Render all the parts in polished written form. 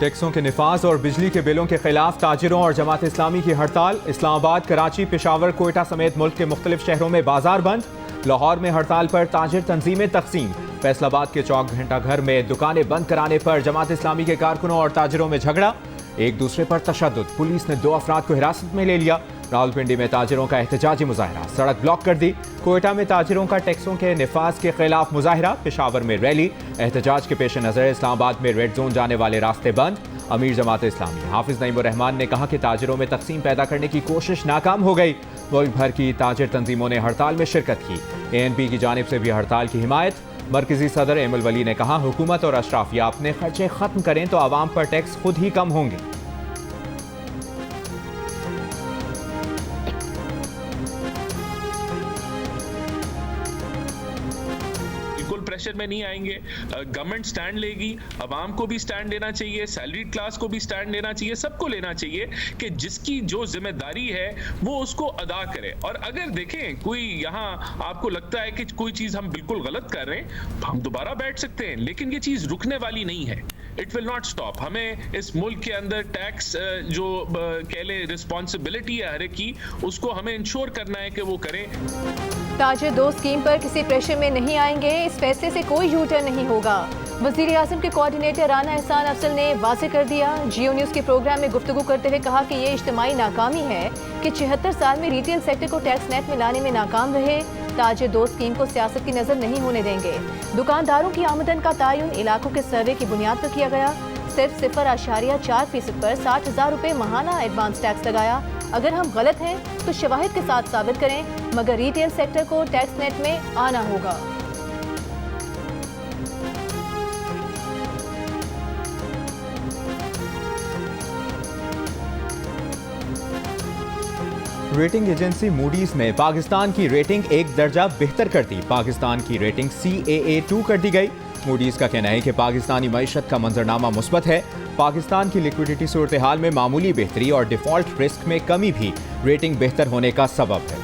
टैक्सों के निफाज और बिजली के बिलों के खिलाफ ताजिरों और जमात इस्लामी की हड़ताल। इस्लामाबाद, कराची, पेशावर, कोयटा समेत मुल्क के मुख्तलिफ शहरों में बाजार बंद। लाहौर में हड़ताल पर ताजिर तंजीमें तकसीम। फैसलाबाद के चौक घंटा घर में दुकानें बंद कराने पर जमात इस्लामी के कारकुनों और ताजिरों में झगड़ा। एक दूसरे पर तशद्दुद, पुलिस ने 2 अफराद को हिरासत में ले लिया। रावलपिंडी में ताजिरों का एहतजाजी मुजाहरा, सड़क ब्लॉक कर दी। कोयटा में ताजिरों का टैक्सों के निफाज के खिलाफ मुजाहरा। पेशावर में रैली। एहतजाज के पेश नजर इस्लामाबाद में रेड जोन जाने वाले रास्ते बंद। अमीर जमात इस्लामी हाफिज नईमुर रहमान ने कहा कि ताजिरों में तकसीम पैदा करने की कोशिश नाकाम हो गई। मुल्क भर की ताजिर तंजीमों ने हड़ताल में शिरकत की। ANP की जानिब से भी हड़ताल की हिमायत। मरकजी सदर एमल वली ने कहा, हुकूमत और अशराफिया अपने खर्चे खत्म करें तो आवाम पर टैक्स खुद ही कम होंगे। प्रेशर में नहीं आएंगे। गवर्नमेंट स्टैंड लेगी, अवाम को भी स्टैंड लेना चाहिए, सैलरीड क्लास को भी स्टैंड लेना चाहिए, सबको लेना चाहिए कि जिसकी जो जिम्मेदारी है वो उसको अदा करे। और अगर देखें कोई यहाँ आपको लगता है कि कोई चीज हम बिल्कुल गलत कर रहे हैं, हम दोबारा बैठ सकते हैं, लेकिन ये चीज रुकने वाली नहीं है। It will not stop. हमें इस मुल्क के अंदर टैक्स जो कह ले रिस्पॉन्सिबिलिटी है हर एक की, उसको हमें इंश्योर करना है कि वो करें। ताजिर 2 स्कीम पर किसी प्रेशर में नहीं आएंगे, इस फैसले से कोई यूटर्न नहीं होगा। वज़ीर आज़म के कोऑर्डिनेटर राना एहसान अफजल ने वाज़े कर दिया। जियो न्यूज़ के प्रोग्राम में गुफ्तगू करते हुए कहा कि ये इज्तिमाई नाकामी है कि 76 साल में रिटेल सेक्टर को टैक्स नेट में लाने में नाकाम रहे। ताजिर 2 स्कीम को सियासत की नजर नहीं होने देंगे। दुकानदारों की आमदन का तयन इलाकों के सर्वे की बुनियाद पर किया गया। सिर्फ 0.4% पर 60,000 रुपये माहाना एडवांस टैक्स लगाया। अगर हम गलत हैं तो शवाहिद के साथ साबित करें, मगर रिटेल सेक्टर को टैक्स नेट में आना होगा। रेटिंग एजेंसी मूडीज ने पाकिस्तान की रेटिंग 1 दर्जा बेहतर कर दी। पाकिस्तान की रेटिंग CAA2 कर दी गई। मूडीज का कहना है कि पाकिस्तानी मईशत का मंजरनामा मुस्बत है। पाकिस्तान की लिक्विडिटी सूरत हाल में मामूली बेहतरी और डिफॉल्ट रिस्क में कमी भी रेटिंग बेहतर होने का सबब है।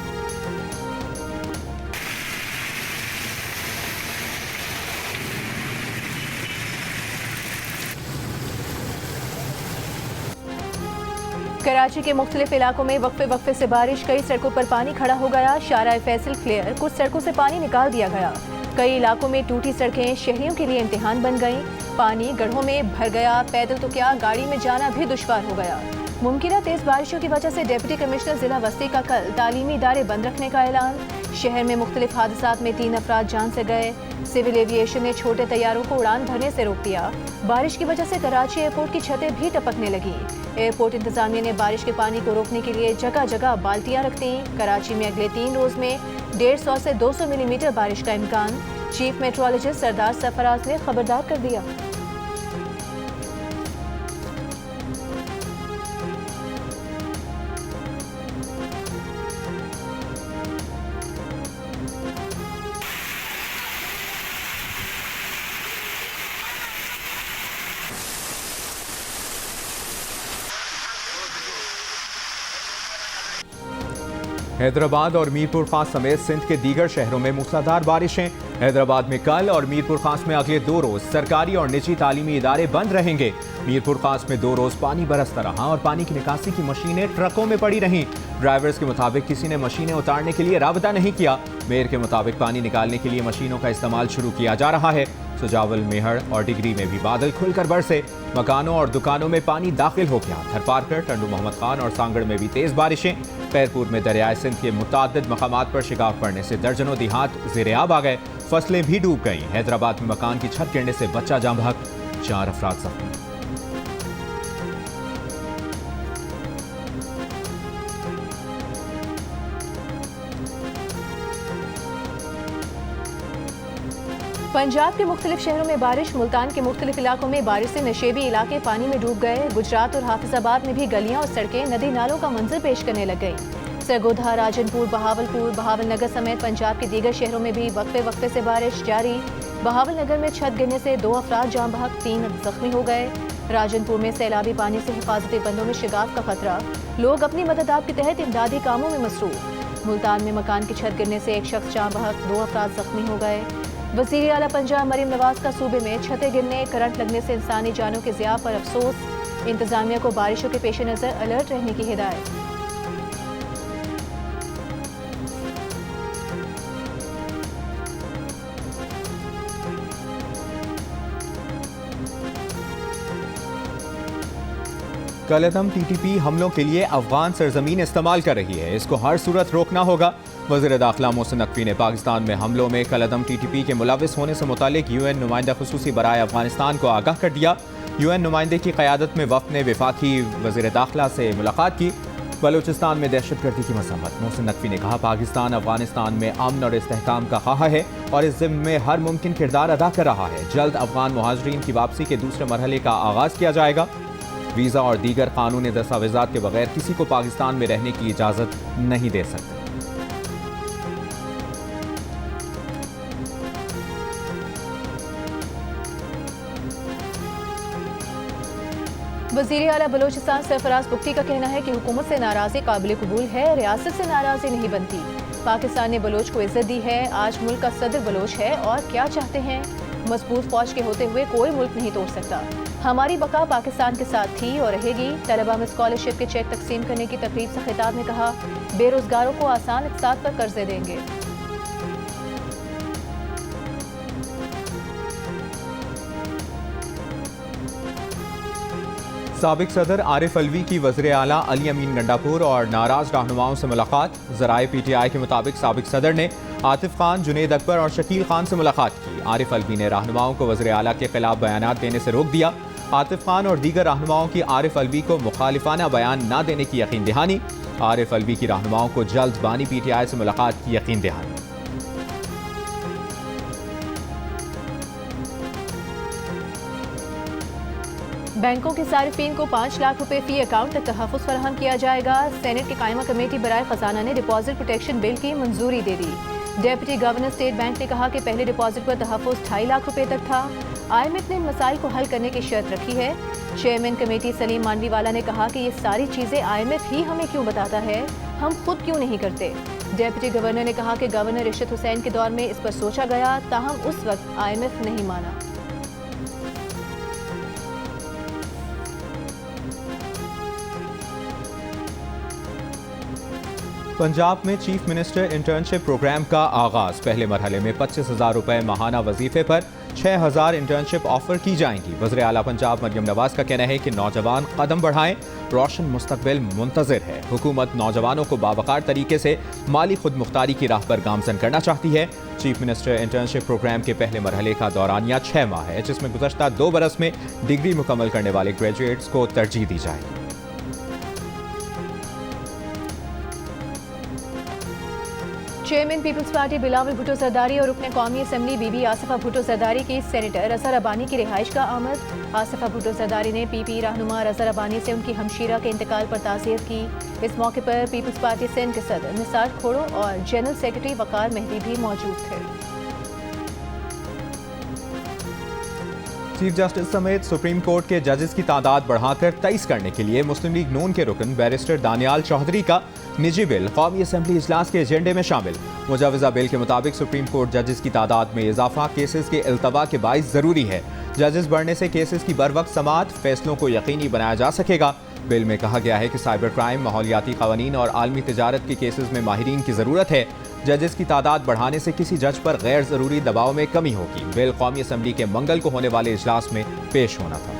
कराची के मुख्तलिफ इलाकों में वक्फे से बारिश, कई सड़कों पर पानी खड़ा हो गया। शाहराह फैसल क्लियर, कुछ सड़कों से पानी निकाल दिया गया। कई इलाकों में टूटी सड़कें शहरियों के लिए इम्तिहान बन गईं। पानी गढ़ों में भर गया, पैदल तो क्या गाड़ी में जाना भी दुश्वार हो गया। मुमकिन तेज बारिशों की वजह से डिप्टी कमिश्नर जिला वस्ती का कल तालीमी इदारे बंद रखने का ऐलान। शहर में मुख्तलिफ हादसात में 3 अफराद जान से गए। सिविल एविएशन ने छोटे तैयारों को उड़ान भरने से रोक दिया। बारिश की वजह से कराची एयरपोर्ट की छतें भी टपकने लगी। एयरपोर्ट इंतजामिया ने बारिश के पानी को रोकने के लिए जगह जगह बाल्टियां रख दी। कराची में अगले 3 रोज में 150 से 200 मिलीमीटर बारिश का इम्कान। चीफ मेट्रोलॉजिस्ट सरदार सरफराज ने खबरदार कर दिया। हैदराबाद और मीरपुर खास समेत सिंध के दीगर शहरों में मूसलाधार बारिशें। हैदराबाद में कल और मीरपुर खास में अगले 2 रोज सरकारी और निजी तालीमी इदारे बंद रहेंगे। मीरपुर खास में 2 रोज पानी बरसता रहा और पानी की निकासी की मशीनें ट्रकों में पड़ी रहीं। ड्राइवर्स के मुताबिक किसी ने मशीनें उतारने के लिए राबता नहीं किया। मेयर के मुताबिक पानी निकालने के लिए मशीनों का इस्तेमाल शुरू किया जा रहा है। सुजावल, मेहड़ और डिगरी में भी बादल खुलकर बरसे। मकानों और दुकानों में पानी दाखिल हो गया। थरपारकर, टंडू मोहम्मद खान और सांगड़ में भी तेज बारिशें। खैरपुर में दरियाए सिंध के मुताद्दिद मकामात पर शिगाफ पड़ने से दर्जनों देहात ज़ेर-ए-आब आ गए। फसलें भी डूब गईं। हैदराबाद में मकान की छत गिरने से बच्चा जाँ बहक, 4 अफराद जख्मी। पंजाब के मुख्तलिफ शहरों में बारिश। मुल्तान के मुख्तलिफ इलाकों में बारिश से नशेबी इलाके पानी में डूब गए। गुजरात और हाफिजाबाद में भी गलियां और सड़कें नदी नालों का मंजर पेश करने लग गई। सरगोधा, राजनपुर, बहावल नगर समेत पंजाब के दीगर शहरों में भी वक्फे से बारिश जारी। बहावल नगर में छत गिरने से 2 अफराद जाँ बहक, 3 जख्मी हो गए। राजनपुर में सैलाबी पानी से हिफाजती बंदों में शिगाफ का खतरा। लोग अपनी मदद के तहत इमदादी कामों में मसरूफ। मुल्तान में मकान की छत गिरने से एक शख्स जाँ बहक, 2 अफराद जख्मी हो गए। वज़ीर आला पंजाब मरीम नवाज का सूबे में छतें गिरने, करंट लगने से इंसानी जानों के ज़िया पर अफसोस। इंतजामिया को बारिशों के पेश नज़र अलर्ट रहने की हिदायत। कलअदम टीटीपी हमलों के लिए अफगान सरजमीन इस्तेमाल कर रही है, इसको हर सूरत रोकना होगा। वज़ीर दाखिला मोहसिन नकवी ने पाकिस्तान में हमलों में कलअदम टीटीपी के मुलविस होने से मुतालिक UN नुमाइंदा खुसूसी बराए अफगानिस्तान को आगाह कर दिया। UN नुमाइंदे की क़यादत में वफ़द ने वफाकी वज़ीर दाखिला से मुलाकात की। बलूचिस्तान में दहशतगर्दी की मज़म्मत। मोहसिन नकवी ने कहा, पाकिस्तान अफगानिस्तान में अमन और इस्तेहकाम का ख़्वाह है और इस ज़िम्मे में हर मुमकिन किरदार अदा कर रहा है। जल्द अफगान मुहाजिरीन की वापसी के दूसरे मरहले का आगाज़ किया जाएगा। वीज़ा और दीगर कानूनी दस्तावेज़ात के बगैर किसी को पाकिस्तान में रहने की इजाज़त नहीं दे सकते। वज़ीर आला बलोचिस्तान सरफराज बुख्ती का कहना है कि हुकूमत से नाराज़ी काबिल कबूल है, रियासत से नाराज़ी नहीं बनती। पाकिस्तान ने बलोच को इज्जत दी है, आज मुल्क का सदर बलोच है और क्या चाहते हैं। मजबूत फौज के होते हुए कोई मुल्क नहीं तोड़ सकता। हमारी बका पाकिस्तान के साथ थी और रहेगी। तलबा में स्कॉलरशिप के चेक तकसीम करने की तकरीब से खिताब में कहा, बेरोजगारों को आसान इक़्तिसाद पर कर्जे देंगे। साबिक सदर आरिफ अलवी की वज़ीर आला अली अमीन गंडापुर और नाराज रहनुमाओं से मुलाकात। ज़राए PTI के मुताबिक साबिक सदर ने आतिफ खान, जुनेद अकबर और शकील खान से मुलाकात की। आरिफ अलवी ने रहनुमाओं को वज़ीर आला के खिलाफ बयानात देने से रोक दिया। आतिफ खान और दीगर रहनुमाओं की आरिफ अलवी को मुखालिफाना बयान न देने की यकीन दहानी। आरिफ अलवी की रहनुमाओं को जल्द बानी PTI से मुलाकात की यकीन दहानी। बैंकों के सारिफीन को 5 लाख रुपए फी अकाउंट तक तहफ़्फ़ुज़ फराहम किया जाएगा। सेनेट की कायमा कमेटी बराए खजाना ने डिपॉजिट प्रोटेक्शन बिल की मंजूरी दे दी। डेप्यूटी गवर्नर स्टेट बैंक ने कहा कि पहले डिपॉजिट पर तहफ़्फ़ुज़ 2.5 लाख रुपए तक था। IMF ने इन मसाइल को हल करने की शर्त रखी है। चेयरमैन कमेटी सलीम मानवीवाला ने कहा कि ये सारी चीज़ें IMF ही हमें क्यों बताता है, हम खुद क्यों नहीं करते। डेप्यूटी गवर्नर ने कहा कि गवर्नर रिशद हुसैन के दौर में इस पर सोचा गया, ताहम उस वक्त IMF नहीं माना। पंजाब में चीफ मिनिस्टर इंटर्नशिप प्रोग्राम का आगाज। पहले मरहले में 25,000 रुपए माहाना वजीफे पर 6,000 इंटर्नशिप ऑफर की जाएंगी। वज़ीर आला पंजाब मरियम नवाज का कहना है कि नौजवान कदम बढ़ाएं, रोशन मुस्तकबिल मुंतज़िर है। हुकूमत नौजवानों को बावकार तरीके से माली खुद मुख्तारी की राह पर गामजन करना चाहती है। चीफ मिनिस्टर इंटर्नशिप प्रोग्राम के पहले मरहले का दौरानिया 6 माह है, जिसमें गुज़श्ता 2 बरस में डिग्री मुकम्मल करने वाले ग्रेजुएट्स को तरजीह दी जाएगी। Chairman peoples party Bilawal Bhutto Zardari और रुकन कौमी असम्बली बीबी आसिफा भुट्टो जरदारी की सेनेटर अजहर अबानी की रिहाइश का आमद। आसिफा भुट्टो जरदारी ने PP रहनुमा अजहर अबानी से उनकी हमशीरा के इंतकाल पर ताज़ियत की। इस मौके पर पीपल्स पार्टी सिंध के सदर निसार खोड़ो और जनरल सेक्रेटरी वकार मेहदी भी मौजूद थे। चीफ जस्टिस समेत सुप्रीम कोर्ट के जजेस की तादाद बढ़ाकर 23 करने के लिए मुस्लिम लीग नून के रुकन बैरिस्टर दानियाल चौधरी का निजी बिल कौमी असम्बली इजलास के एजेंडे में शामिल। मुजाविजा बिल के मुताबिक सुप्रीम कोर्ट जजेस की तादाद में इजाफा केसेस के इल्तवा के बाइस ज़रूरी है। जजेस बढ़ने से केसेस की बर वक्त समाअत फैसलों को यकीनी बनाया जा सकेगा। बिल में कहा गया है कि साइबर क्राइम, माहौलियाती कवानीन और आलमी तिजारत के केसेस में माहिरीन की ज़रूरत है। जजेस की तादाद बढ़ाने से किसी जज पर गैर ज़रूरी दबाव में कमी होगी। बिल कौमी असम्बली के मंगल को होने वाले इजलास में पेश होना था।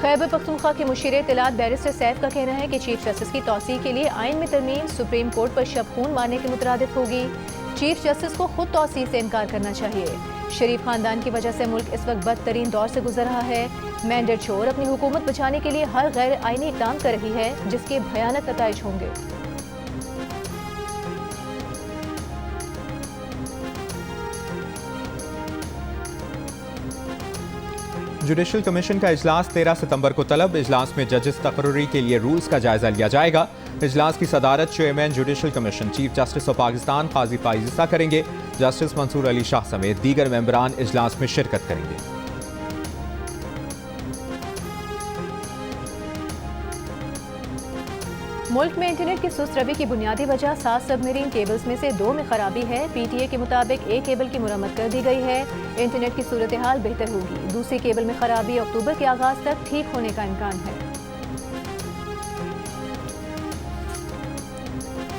खैबर पख्तूनख्वा के मुशीर इत्तलात बैरिस्टर सैफ का कहना है कि चीफ जस्टिस की तौसीह के लिए आइन में तरमीम सुप्रीम कोर्ट पर शब खून मारने के मुतरादिफ होगी। चीफ जस्टिस को खुद तौसीह से इनकार करना चाहिए। शरीफ खानदान की वजह से मुल्क इस वक्त बदतरीन दौर से गुजर रहा है। मैंडेट शोर अपनी हुकूमत बचाने के लिए हर गैर आइनी इक़दाम कर रही है, जिसके भयानक नताइज होंगे। जुडिशल कमीशन का इजलास 13 सितंबर को तलब। इजलास में जजेस तकर्री के लिए रूल्स का जायजा लिया जाएगा। इजलास की सदारत chairman judicial commission chief justice of Pakistan Qazi Faez Isa करेंगे। जस्टिस मंसूर अली शाह समेत दीगर मेंबरान इजलास में शिरकत करेंगे। मुल्क में इंटरनेट की सुस्त रवि की बुनियादी वजह 7 सबमरीन केबल्स में से 2 में खराबी है। PTA के मुताबिक एक केबल की मुरम्मत कर दी गई है। इंटरनेट की सूरत हाल बेहतर होगी। दूसरी केबल में खराबी अक्टूबर के आगाज तक ठीक होने का इम्कान है।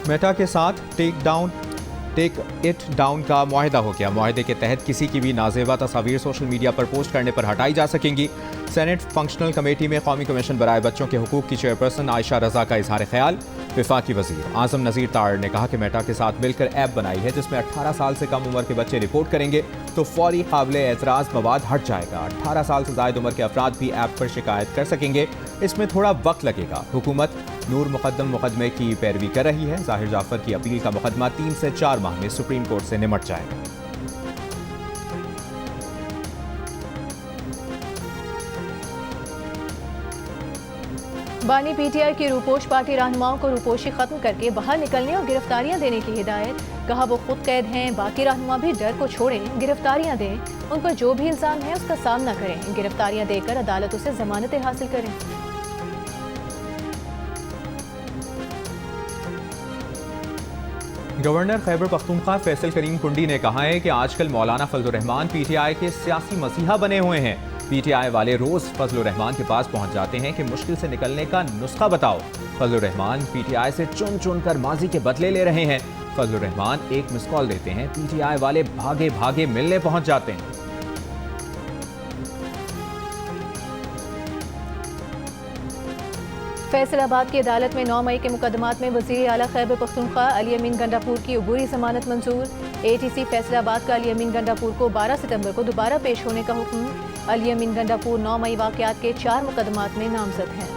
मेटा के साथ टेक इट डाउन का मुआहिदा हो गया। मुआहिदे के तहत किसी की भी नाजेबा तस्वीर सोशल मीडिया पर पोस्ट करने पर हटाई जा सकेंगी। सेनेट फंक्शनल कमेटी में कौमी कमीशन बराए बच्चों के हुकूक की चेयरपर्सन आयशा रजा का इजहार ख्याल। वफाकी वजीर आजम नज़ीर तार ने कहा कि मेटा के साथ मिलकर ऐप बनाई है जिसमें 18 साल से कम उम्र के बच्चे रिपोर्ट करेंगे तो फौरी काबिल एतराज़ मवाद हट जाएगा। 18 साल से ज़ायद उम्र के अफराद भी ऐप पर शिकायत कर सकेंगे। इसमें थोड़ा वक्त लगेगा। हुकूमत नूर मुकदमे की पैरवी कर रही है। जाहिर जाफर की अपील का मुकदमा 3 से 4 माह में सुप्रीम कोर्ट से निमट जाएगा। बानी PTI की रूपोश पार्टी रहनुमाओं को रूपोशी खत्म करके बाहर निकलने और गिरफ्तारियां देने की हिदायत। कहा वो खुद कैद हैं, बाकी रहनुमा भी डर को छोड़ें, गिरफ्तारियां दें, उन पर जो भी इल्जाम है उसका सामना करें, गिरफ्तारियां देकर अदालतों से जमानतें हासिल करें। गवर्नर खैबर पख्तूनख्वा फैसल करीम कुंडी ने कहा है कि आजकल मौलाना फजलुर रहमान PTI के सियासी मसीहा बने हुए हैं। PTI वाले रोज फजलुर रहमान के पास पहुंच जाते हैं कि मुश्किल से निकलने का नुस्खा बताओ। फजलुर रहमान PTI से चुन चुन कर माजी के बदले ले रहे हैं। फजलुर रहमान एक मिस कॉल देते हैं, PTI वाले भागे भागे मिलने पहुंच जाते हैं। फैसलाबाद की अदालत में 9 मई के मुकदमात में वज़ीर आला खैबर पख्तूनख्वा अली अमीन गंडापुर की अबूरी जमानत मंजूर। ATC फैसलाबाद का अली अमीन गंडापुर को 12 सितंबर को दोबारा पेश होने का हुक्म। अली अमीन गंडापुर 9 मई वाक़यात के 4 मुकदमात में नामजद हैं।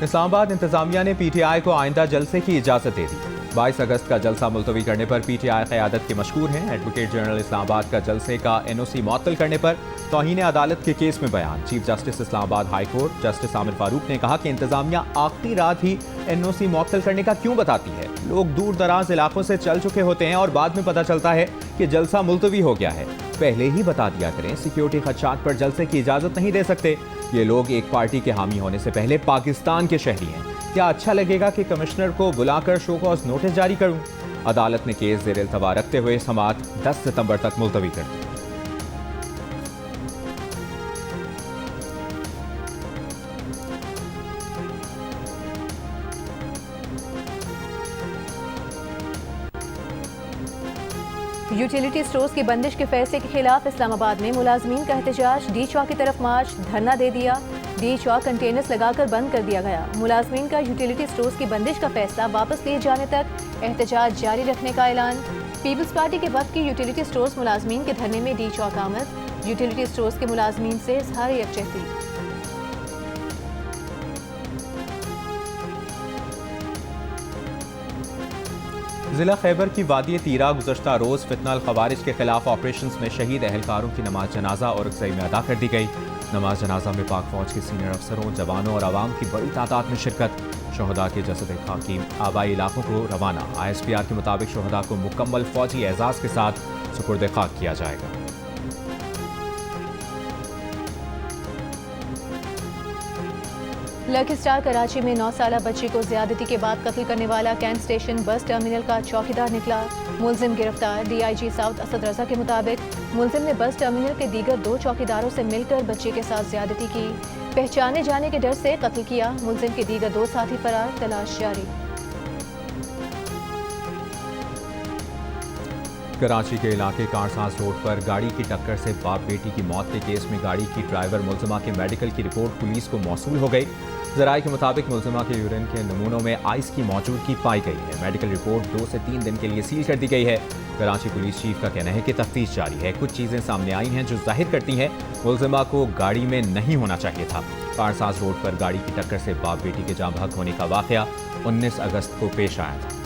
इस्लामाबाद इंतजामिया ने PTI को आइंदा जलसे की इजाजत दे दी। 22 अगस्त का जलसा मुलतवी करने पर PTI क़यादत के मशकूर हैं। एडवोकेट जनरल इस्लामाबाद का जलसे का NOC मुअत्तल करने पर तौहीन अदालत के केस में बयान। Chief justice Islamabad high court justice Aamir Farooq ने कहा कि इंतजामिया आखिरी रात ही NOC मुअत्तल करने का क्यों बताती है। लोग दूर दराज इलाकों से चल चुके होते हैं और बाद में पता चलता है कि जलसा मुलतवी हो गया है। पहले ही बता दिया करें। सिक्योरिटी खदशात पर जलसे की इजाजत नहीं दे सकते। ये लोग एक पार्टी के हामी होने से पहले पाकिस्तान के शहरी हैं। क्या अच्छा लगेगा कि कमिश्नर को बुलाकर शो कॉज नोटिस जारी करूं? अदालत ने केस ज़ेर इल्तवा रखते हुए समाअत 10 सितंबर तक मुलतवी कर दी। यूटिलिटी स्टोर्स की बंदिश के फैसले के खिलाफ इस्लामाबाद में मुलाजमीन का एहतजाज। डी चौक की तरफ मार्च, धरना दे दिया। डी चौक कंटेनर्स लगाकर बंद कर दिया गया। मुलाजमीन का यूटिलिटी स्टोर्स की बंदिश का फैसला वापस लिए जाने तक एहतजाज जारी रखने का ऐलान। पीपल्स पार्टी के वक्त की यूटिलिटी स्टोर्स मुलाजमीन के धरने में डी चौक आमद। यूटिलिटी स्टोर्स के मुलाजमीन से इजहार यकजहती। जिला खैबर की वादी तीरा गुज़श्ता रोज़ फितनाल खवारिज के खिलाफ ऑपरेशन में शहीद अहलकारों की नमाज जनाजा और अक्सई में अदा कर दी गई। नमाज जनाजा में पाक फौज के सीनियर अफसरों, जवानों और आवाम की बड़ी तादाद में शिरकत। शहदा के जसद खाकी आबाई इलाकों को रवाना। ISPR के मुताबिक शहदा को मुकम्मल फौजी एजाज़ के साथ सुपुर्द खाक किया जाएगा। लकी स्टार कराची में 9 साला बच्ची को ज्यादती के बाद कत्ल करने वाला कैंट स्टेशन बस टर्मिनल का चौकीदार निकला। मुलजिम गिरफ्तार। DIG साउथ असद रजा के मुताबिक मुलजिम ने बस टर्मिनल के दीगर 2 चौकीदारों से मिलकर बच्चे के साथ ज्यादती की। पहचाने जाने के डर से कत्ल किया। मुलजिम के दीगर 2 साथी फरार, तलाश जारी। कराची के इलाके कारसाज रोड पर गाड़ी की टक्कर से बाप बेटी की मौत के केस में गाड़ी की ड्राइवर मुलजिमा के मेडिकल की रिपोर्ट पुलिस को मौसूल हो गई। ज़राए के मुताबिक मुलजिमा के यूरिन के नमूनों में आइस की मौजूदगी पाई गई है। मेडिकल रिपोर्ट 2 से 3 दिन के लिए सील कर दी गई है। कराची पुलिस चीफ का कहना है कि तफ्तीश जारी है। कुछ चीज़ें सामने आई हैं जो जाहिर करती हैं मुलजिमा को गाड़ी में नहीं होना चाहिए था। कारसाज रोड पर गाड़ी की टक्कर से बाप बेटी के जाँ बहक होने का वाक़या 19 अगस्त को पेश आया था।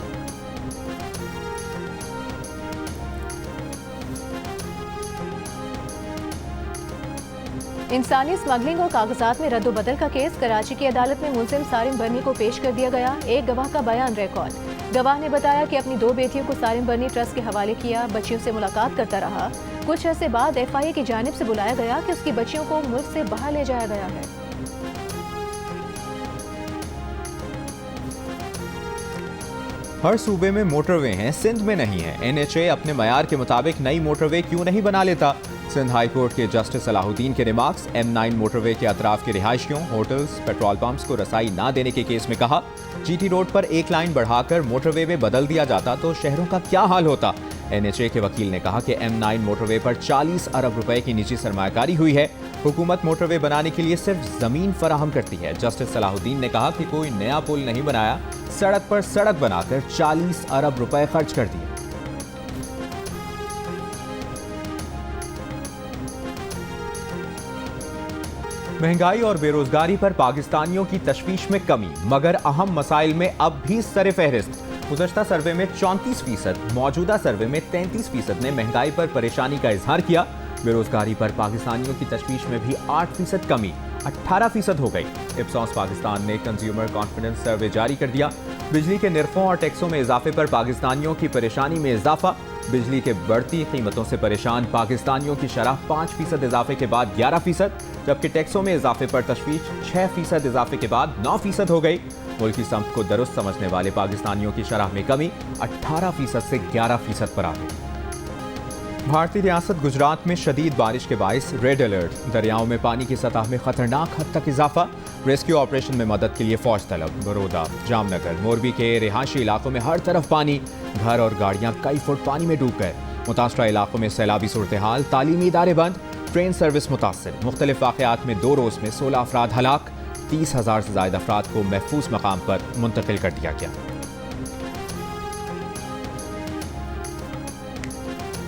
इंसानी स्मगलिंग और कागजात में रद्दोबदल का केस। कराची की अदालत में मुलजिम सारिम बर्नी को पेश कर दिया गया। एक गवाह का बयान रिकॉर्ड। गवाह ने बताया कि अपनी 2 बेटियों को सारिम बर्नी ट्रस्ट के हवाले किया। बच्चियों से मुलाकात करता रहा। कुछ अरसे बाद FIA की जानिब से बुलाया गया कि उसकी बच्चियों को मुल्क से बाहर ले जाया गया है। हर सूबे में मोटरवे हैं, सिंध में नहीं है। NHA अपने मयार के मुताबिक नई मोटरवे क्यों नहीं बना लेता? सिंध हाई कोर्ट के जस्टिस सलाहुद्दीन के रिमार्क्स। M9 मोटरवे के अतराफ के रिहायशियों, होटल्स, पेट्रोल पंप्स को रसाई ना देने के केस में कहा, GT रोड पर एक लाइन बढ़ाकर मोटरवे में बदल दिया जाता तो शहरों का क्या हाल होता? NHA के वकील ने कहा कि M9 मोटरवे पर 40 अरब रुपए की निजी सरमायाकारी हुई है। हुकूमत मोटरवे बनाने के लिए सिर्फ जमीन फराहम करती है। जस्टिस सलाहुद्दीन ने कहा कि कोई नया पुल नहीं बनाया, सड़क पर सड़क बनाकर 40 अरब रुपए खर्च कर दिए। महंगाई और बेरोजगारी पर पाकिस्तानियों की तशवीश में कमी, मगर अहम मसाइल में अब भी सरे फहरिस्त। गुज़श्ता सर्वे में 34%, मौजूदा सर्वे में 33% ने महंगाई पर परेशानी का इजहार किया। बेरोजगारी पर पाकिस्तानियों की तशवीश में भी 8% कमी 18% हो गई। इप्सॉस पाकिस्तान ने कंज्यूमर कॉन्फिडेंस सर्वे जारी कर दिया। बिजली के निर्खों और टैक्सों में इजाफे पर पाकिस्तानियों की परेशानी में इजाफा। बिजली के बढ़ती कीमतों से परेशान पाकिस्तानियों की शरह 5% इजाफे के बाद 11%, जबकि टैक्सों में इजाफे पर तशवीश 6% इजाफे के बाद 9% हो गई। मुल्की सम्त को दुरुस्त समझने वाले पाकिस्तानियों की शरह में कमी 18% से 11% पर आ गई। भारतीय रियासत गुजरात में शदीद बारिश के बाइस रेड अलर्ट। दरियाओं में पानी की सतह में खतरनाक हद तक इजाफा। रेस्क्यू ऑपरेशन में मदद के लिए फौज तलब। बड़ौदा, जामनगर, मोरबी के रिहायशी इलाकों में हर तरफ पानी। घर और गाड़ियां कई फुट पानी में डूब गए। मुतासरा इलाकों में सैलाबी सूरत हाल। तालीमी इदारे बंद। ट्रेन सर्विस मुतासर। मुख्तलिफ वाक़यात में 2 रोज़ में 16 अफराद हलाक। 30,000 से ज़ायद अफराद को महफूज मकाम पर मुंतकिल कर दिया गया।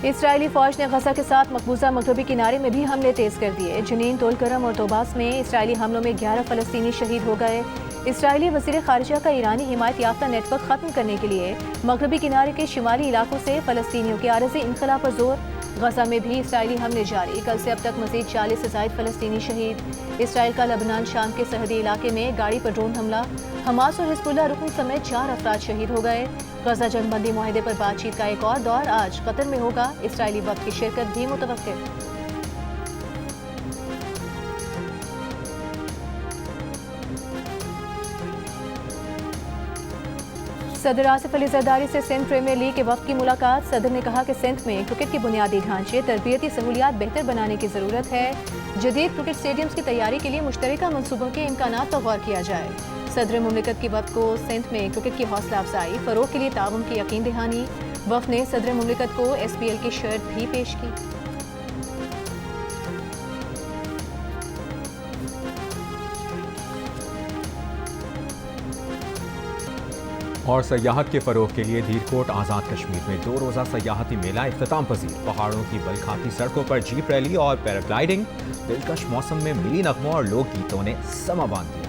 इसराइली फौज ने गजा के साथ मकबूजा मगरबी किनारे में भी हमले तेज कर दिए। जनीन, तोलकरम और तोबास में इसराइली हमलों में 11 फलस्तीनी शहीद हो गए। इसराइली वज़ीर ख़ारिजा का ईरानी हिमायत याफ्ता नेटवर्क ख़त्म करने के लिए मगरबी किनारे के शिमाली इलाकों से फलस्तीनियों के आरज़ी इनखला पर जोर। गजा में भी इसराइली हमले जारी। कल से अब तक मज़ीद 40 से ज़ायद फलस्तीनी शहीद। इसराइल का लबनान शाम के सरहदी इलाके में गाड़ी पर ड्रोन हमला। हमास और हिज़्बुल्लाह रुकन समेत 4 अफराद शहीद हो गए। गजा जंगबंदी मुआहदे पर बातचीत का एक और दौर आज कतर में होगा। इसराइली वक्त की शिरकत भी मुतवक्किल। सदर आसिफ अली जरदारी से सिंध प्रीमियर लीग के वक्त की मुलाकात। सदर ने कहा कि सिंध में क्रिकेट के बुनियादी ढांचे, तरबियती सहूलियात बेहतर बनाने की ज़रूरत है। जदीद क्रिकेट स्टेडियम्स की तैयारी के लिए मुश्तरका मनसूबों के इम्कानात पर गौर किया जाए। सदर मुमलिकत की वक्त को सिंध में क्रिकेट की हौसला अफजाई, फ़रोग के लिए ताउन की यकीन दहानी। वक्त ने सदर मुमलिकत को SPL की शर्ट भी पेश की। और सयाहत के फ़रोग के लिए धीरकोट आज़ाद कश्मीर में 2 रोज़ा सयाहती मेला इख्तिताम पजीर। पहाड़ों की बलखाती सड़कों पर जीप रैली और पैराग्लाइडिंग। दिलकश मौसम में मिली नगमों और लोक गीतों ने समा बांध दिया।